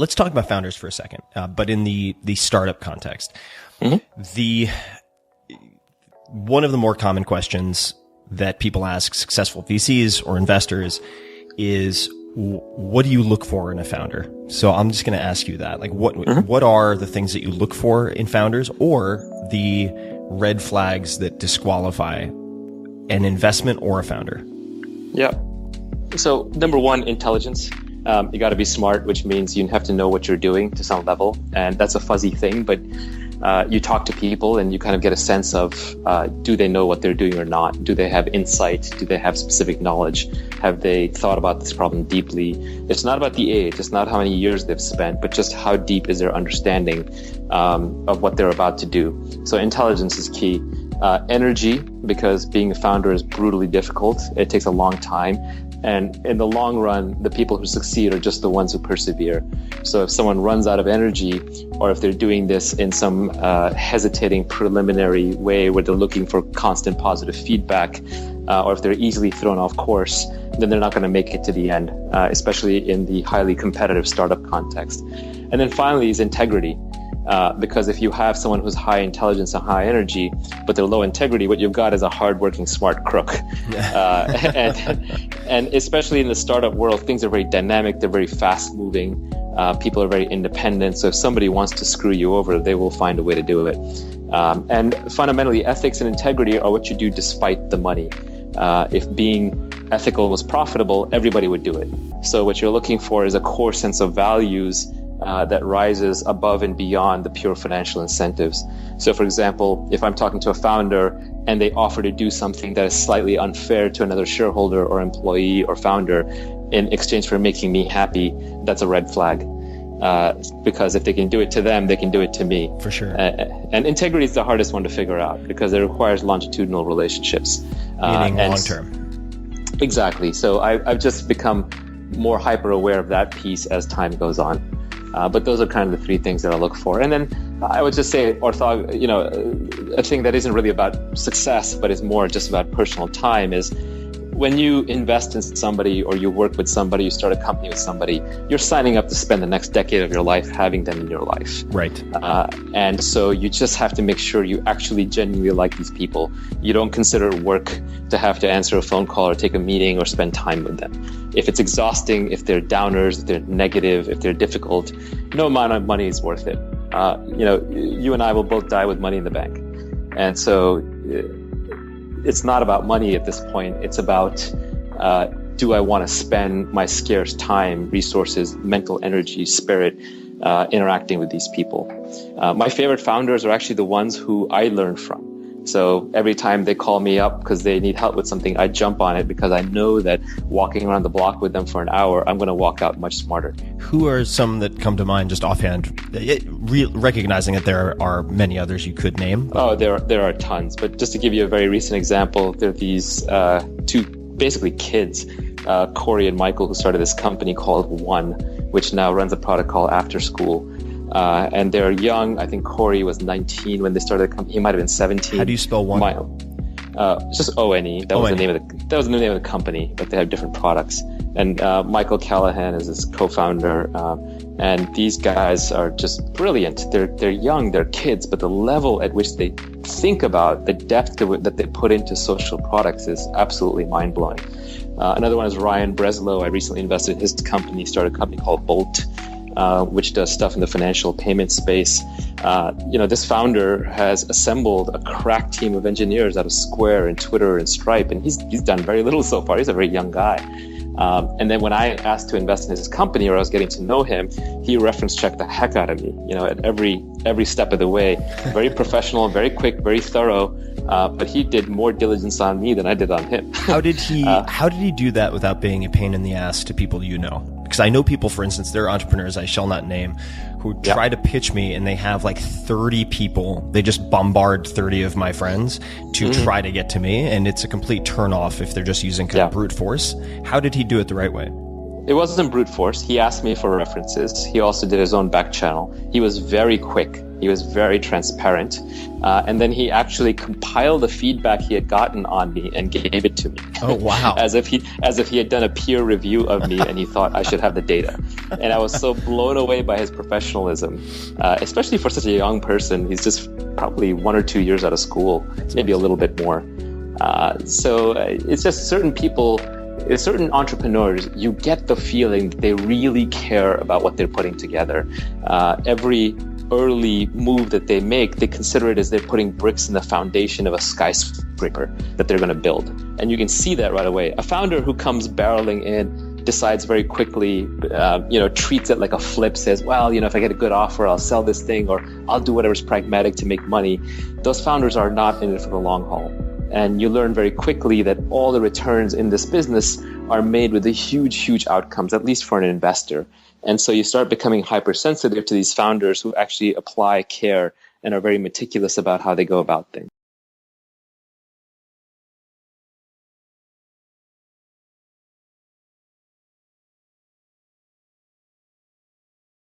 let's talk about founders for a second, but in the startup context. Mm-hmm. One of the more common questions that people ask successful VCs or investors is, what do you look for in a founder? So I'm just going to ask you that. Like, what are the things that you look for in founders, or the red flags that disqualify an investment or a founder? Yeah. So number one, intelligence. You got to be smart, which means you have to know what you're doing to some level. And that's a fuzzy thing, but you talk to people and you kind of get a sense of, do they know what they're doing or not? Do they have insight? Do they have specific knowledge? Have they thought about this problem deeply? It's not about the age. It's not how many years they've spent, but just how deep is their understanding of what they're about to do. So intelligence is key. Energy, because being a founder is brutally difficult. It takes a long time. And in the long run, the people who succeed are just the ones who persevere. So if someone runs out of energy, or if they're doing this in some hesitating preliminary way where they're looking for constant positive feedback, or if they're easily thrown off course, then they're not going to make it to the end, especially in the highly competitive startup context. And then finally is integrity. Because if you have someone who's high intelligence and high energy, but they're low integrity, what you've got is a hardworking, smart crook. And especially in the startup world, things are very dynamic. They're very fast moving. People are very independent. So if somebody wants to screw you over, they will find a way to do it. And fundamentally, ethics and integrity are what you do despite the money. If being ethical was profitable, everybody would do it. So what you're looking for is a core sense of values that rises above and beyond the pure financial incentives. So for example, if I'm talking to a founder and they offer to do something that is slightly unfair to another shareholder or employee or founder in exchange for making me happy, that's a red flag. Because if they can do it to them, they can do it to me. For sure. And integrity is the hardest one to figure out because it requires longitudinal relationships. Meaning long term. Exactly. So I've just become more hyper aware of that piece as time goes on. But those are kind of the three things that I look for. And then I would just say, a thing that isn't really about success, but is more just about personal time is when you invest in somebody or you work with somebody, you start a company with somebody, you're signing up to spend the next decade of your life having them in your life. Right. And so you just have to make sure you actually genuinely like these people. You don't consider it work to have to answer a phone call or take a meeting or spend time with them. If it's exhausting, if they're downers, if they're negative, if they're difficult, no amount of money is worth it. You and I will both die with money in the bank. And so it's not about money at this point. It's about, do I want to spend my scarce time, resources, mental energy, spirit, interacting with these people? My favorite founders are actually the ones who I learn from. So every time they call me up because they need help with something, I jump on it because I know that walking around the block with them for an hour, I'm going to walk out much smarter. Who are some that come to mind just offhand, recognizing that there are many others you could name? Oh, there are tons. But just to give you a very recent example, there are these two basically kids, Corey and Michael, who started this company called One, which now runs a product called After School. And they're young. I think Corey was 19 when they started the company. He might have been 17. How do you spell One? It's just O-N-E. That was the name of the company, but they have different products. And Michael Callahan is his co-founder. And these guys are just brilliant. They're young, they're kids, but the level at which they think about the depth that they put into social products is absolutely mind-blowing. Another one is Ryan Breslow. I recently invested in his company, started a company called Bolt, which does stuff in the financial payment space. This founder has assembled a crack team of engineers out of Square and Twitter and Stripe, and he's done very little so far. He's a very young guy. And then when I asked to invest in his company, or I was getting to know him, he reference checked the heck out of me, at every step of the way. Very professional, very quick, very thorough. But he did more diligence on me than I did on him. How did he do that without being a pain in the ass to people you know? Because I know people, for instance, they're entrepreneurs I shall not name, who try to pitch me and they have like 30 people. They just bombard 30 of my friends to try to get to me. And it's a complete turnoff if they're just using kind of brute force. How did he do it the right way? It wasn't brute force. He asked me for references. He also did his own back channel. He was very quick. He was very transparent. And then he actually compiled the feedback he had gotten on me and gave it to me. Oh, wow. as if he had done a peer review of me and he thought I should have the data. And I was so blown away by his professionalism, especially for such a young person. He's just probably 1 or 2 years out of school, maybe a little bit more. So it's just certain people, certain entrepreneurs, you get the feeling that they really care about what they're putting together. Every early move that they make, they consider it as they're putting bricks in the foundation of a skyscraper that they're going to build. And you can see that right away. A founder who comes barreling in, decides very quickly, treats it like a flip, says, well, if I get a good offer, I'll sell this thing, or I'll do whatever's pragmatic to make money. Those founders are not in it for the long haul. And you learn very quickly that all the returns in this business are made with the huge, huge outcomes, at least for an investor. And so you start becoming hypersensitive to these founders who actually apply care and are very meticulous about how they go about things.